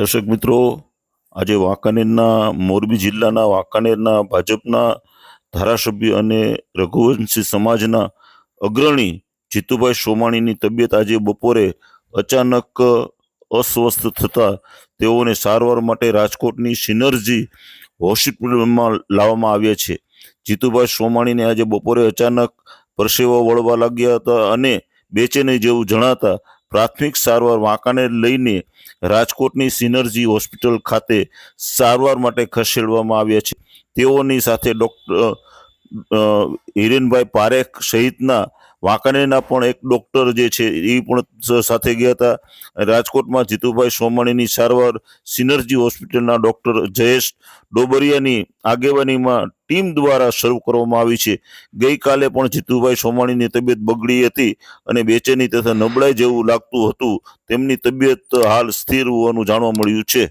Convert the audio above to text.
દર્શક મિત્રો, આજે વાંકાનેરના મોરબી જિલ્લાના વાંકાનેરના ભાજપના ધારાસભ્ય અને રઘુવંશી સમાજના અગ્રણી જીતુભાઈ સોમાણીની તબિયત આજે બપોરે અચાનક અસ્વસ્થ થતા તેઓને સારવાર માટે રાજકોટની સિનર્જી હોસ્પિટલમાં લાવવામાં આવ્યા છે। જીતુભાઈ સોમાણીને આજે બપોરે અચાનક પરસેવો વળવા લાગ્યા હતા અને બેચેની જેવું જણાતા પ્રાથમિક સારવાર વાંકાનેર લઈને રાજકોટની સિનર્જી હોસ્પિટલ ખાતે સારવાર માટે ખસેડવામાં આવ્યા છે। તેઓની સાથે ડૉક્ટર હિરેનભાઈ પારેખ સહિતના વાંકાનેરના પણ એક ડૉક્ટર જે છે એ પણ સાથે ગયા હતા। રાજકોટમાં જીતુભાઈ સોમાણીની સારવાર સિનર્જી હોસ્પિટલના ડૉક્ટર જયેશ ડોબરિયાની આગેવાનીમાં ટીમ દ્વારા શરૂ કરવામાં આવી છે। ગઈકાલે પણ જીતુભાઈ સોમાણીની તબિયત બગડી હતી અને બેચેની તથા નબળાઈ જેવું લાગતું હતું। તેમની તબિયત હાલ સ્થિર હોવાનું જાણવા મળ્યું છે।